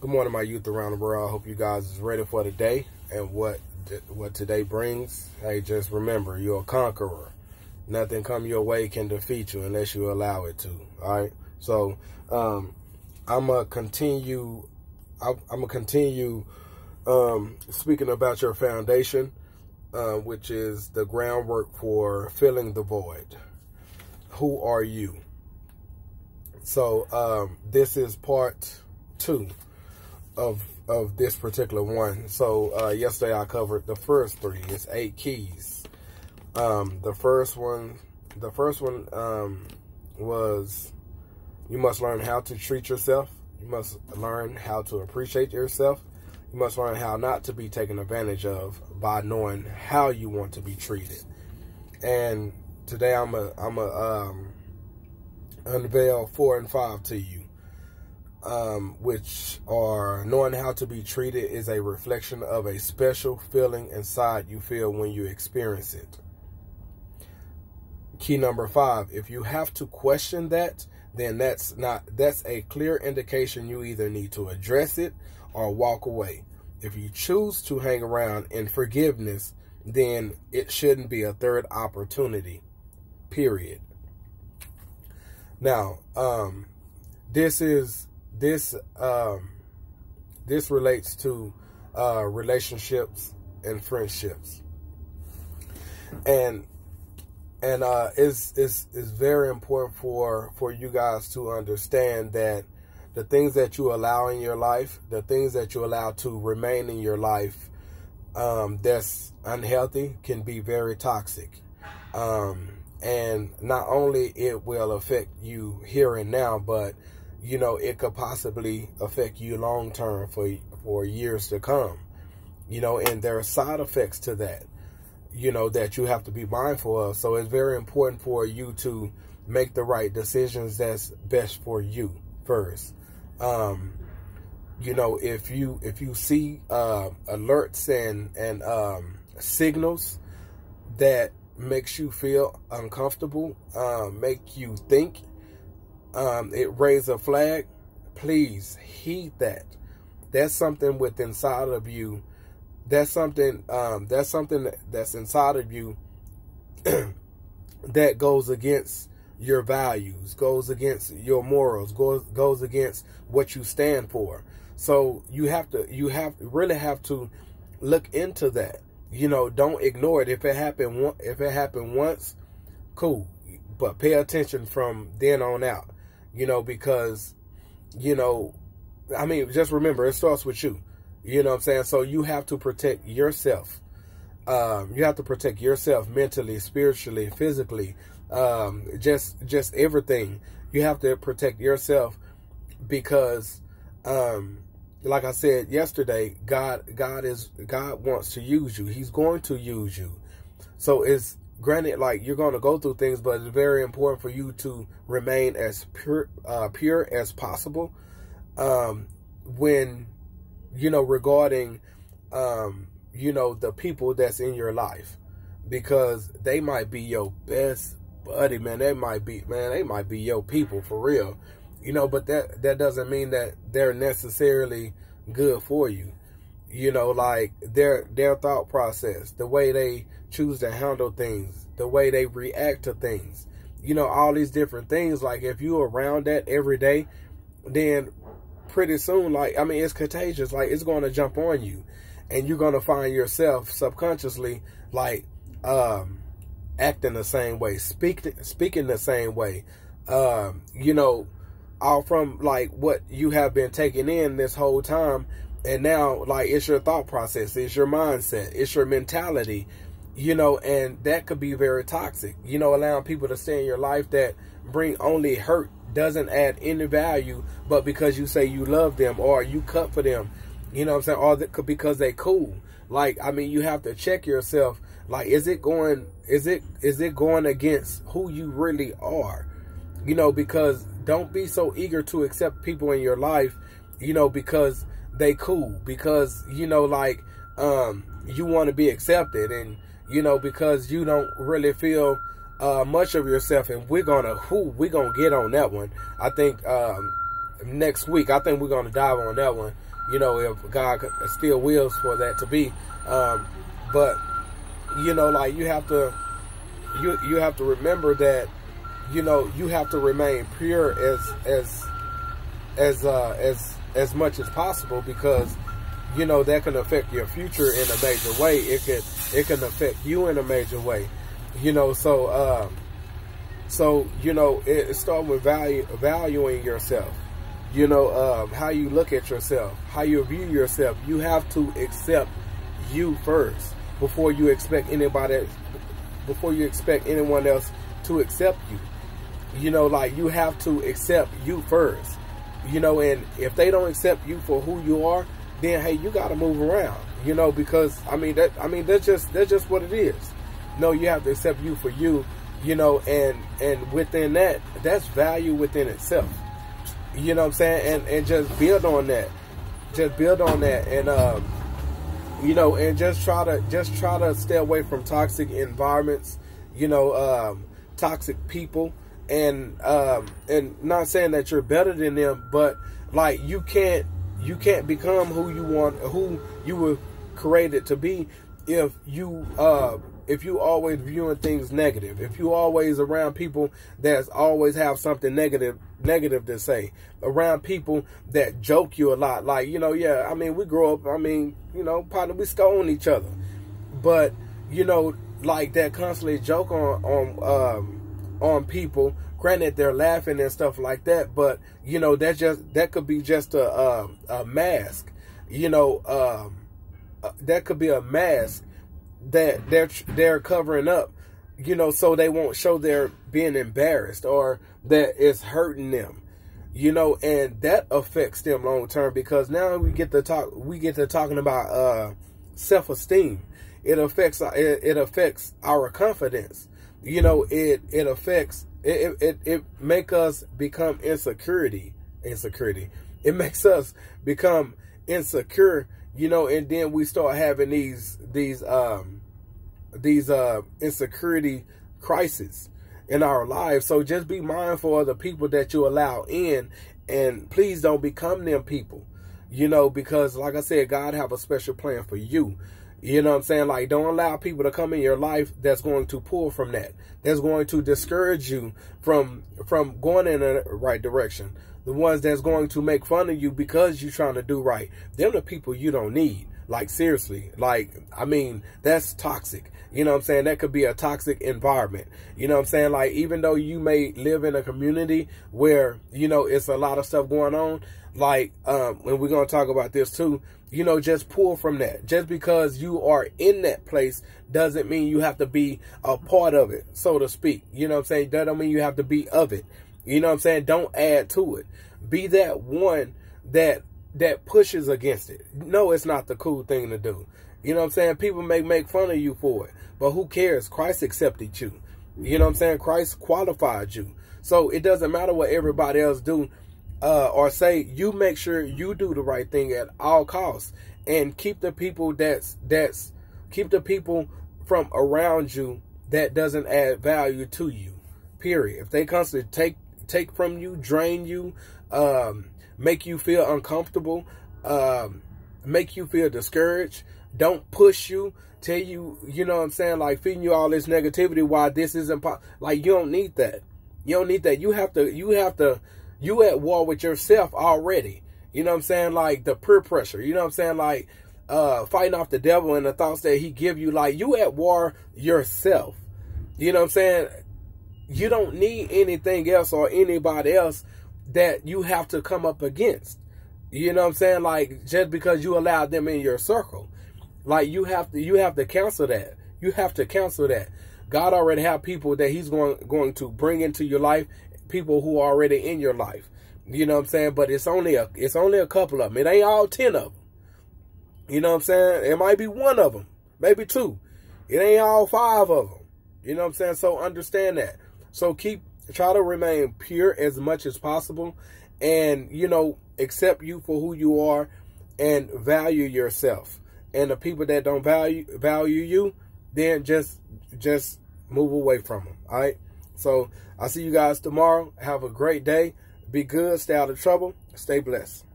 Good morning, my youth around the world. I hope you guys is ready for the day and what today brings. Hey, just remember, you're a conqueror. Nothing come your way can defeat you unless you allow it to. All right. So I'm gonna continue. I'm gonna continue speaking about your foundation, which is the groundwork for filling the void. Who are you? So this is part 2 of this particular one. So yesterday I covered the first 3. It's 8 keys. The first one was you must learn how to treat yourself. You must learn how to appreciate yourself. You must learn how not to be taken advantage of by knowing how you want to be treated. And today I'm a unveil 4 and 5 to you, which are: knowing how to be treated is a reflection of a special feeling inside you feel when you experience it. Key number 5, if you have to question that, then that's a clear indication you either need to address it or walk away. If you choose to hang around in forgiveness, then it shouldn't be a third opportunity, period. Now, this relates to relationships and friendships, and it's very important for you guys to understand that the things that you allow in your life, the things that you allow to remain in your life, that's unhealthy, can be very toxic. And not only it will affect you here and now, but it could possibly affect you long term for years to come. And there are side effects to that, that you have to be mindful of. So it's very important for you to make the right decisions that's best for you first. If you see alerts and signals that makes you feel uncomfortable, make you think, it raise a flag, please heed that. That's something within inside of you. That's something that's inside of you that goes against your values, goes against your morals, goes against what you stand for. So you really have to look into that. Don't ignore it. If it happened once, cool, but pay attention from then on out. Because just remember, it starts with you. You know what I'm saying? So you have to protect yourself. You have to protect yourself mentally, spiritually, physically, just everything. You have to protect yourself because, like I said yesterday, God wants to use you. He's going to use you. So it's granted, like, you're going to go through things, but it's very important for you to remain as pure as possible. When, regarding, the people that's in your life, because they might be your best buddy, man. They might be your people for real. But that doesn't mean that they're necessarily good for you. Like their thought process, the way they choose to handle things, the way they react to things, all these different things. Like if you're around that every day, then pretty soon, it's contagious. Like it's going to jump on you, and you're going to find yourself subconsciously acting the same way, speaking the same way, all from like what you have been taking in this whole time. And now, like, it's your thought process, it's your mindset, it's your mentality, and that could be very toxic. Allowing people to stay in your life that bring only hurt, doesn't add any value, but because you say you love them or you cut for them, or because they cool. Like, you have to check yourself. Like, is it going against who you really are? Because don't be so eager to accept people in your life, because they cool, because, you want to be accepted, and, because you don't really feel much of yourself. And we're gonna get on that one. I think next week. I think we're going to dive on that one, you know, if God still wills for that to be. But, you know, like you have to remember that, you know, you have to remain pure as much as possible, because, you know, that can affect your future in a major way. It can affect you in a major way, you know. So you know, it starts with valuing yourself. You know, how you look at yourself, how you view yourself. You have to accept you first before you expect anyone else to accept you. You know, like you have to accept you first. You know, and if they don't accept you for who you are, then hey, you got to move around. You know, because that's just what it is. No, you have to accept you for you. You know, and within that, that's value within itself. You know what I'm saying? And just build on that. Just build on that, and you know, and just try to stay away from toxic environments. You know, toxic people, and not saying that you're better than them, but like you can't become who you were created to be if you always viewing things negative, if you always around people that always have something negative to say, around people that joke you a lot, like, you know, yeah, I mean, we grow up, I mean, you know, partner, we stone each other, but, you know, like that constantly joke on people. Granted, they're laughing and stuff like that, but, you know, that could be just a mask, you know, that could be a mask that they're covering up, you know, so they won't show they're being embarrassed or that it's hurting them, you know, and that affects them long term, because now we get to talking about self-esteem. It affects our confidence, you know. It affects it make us become insecurity. It makes us become insecure, you know, and then we start having these insecurity crises in our lives. So just be mindful of the people that you allow in, and please don't become them people, you know, because like I said, God have a special plan for you. You know what I'm saying? Like, don't allow people to come in your life that's going to pull from that, that's going to discourage you from going in the right direction. The ones that's going to make fun of you because you're trying to do right, them the people you don't need. Like, seriously, like, I mean, that's toxic. You know what I'm saying? That could be a toxic environment. You know what I'm saying? Like, even though you may live in a community where, you know, it's a lot of stuff going on, like, and we're going to talk about this too, you know, just pull from that. Just because you are in that place doesn't mean you have to be a part of it, so to speak. You know what I'm saying? That don't mean you have to be of it. You know what I'm saying? Don't add to it. Be that one that pushes against it. No, it's not the cool thing to do. You know what I'm saying? People may make fun of you for it, but who cares? Christ accepted you. You know what I'm saying? Christ qualified you. So it doesn't matter what everybody else do or say. You make sure you do the right thing at all costs, and keep the people keep the people from around you that doesn't add value to you. Period. If they constantly take from you, drain you, make you feel uncomfortable, make you feel discouraged, don't push you, tell you, you know what I'm saying, like feeding you all this negativity why this isn't like, you don't need that. You don't need that. You at war with yourself already. You know what I'm saying? Like the peer pressure, you know what I'm saying? Like fighting off the devil and the thoughts that he give you, like you at war yourself. You know what I'm saying? You don't need anything else or anybody else that you have to come up against. You know what I'm saying? Like, just because you allow them in your circle. Like, you have to cancel that. You have to cancel that. God already have people that he's going to bring into your life, people who are already in your life. You know what I'm saying? But it's only a couple of them. It ain't all 10 of them. You know what I'm saying? It might be one of them, maybe 2. It ain't all 5 of them. You know what I'm saying? So understand that. So try to remain pure as much as possible, and, you know, accept you for who you are and value yourself. And the people that don't value you, then just move away from them. All right. So I'll see you guys tomorrow. Have a great day. Be good. Stay out of trouble. Stay blessed.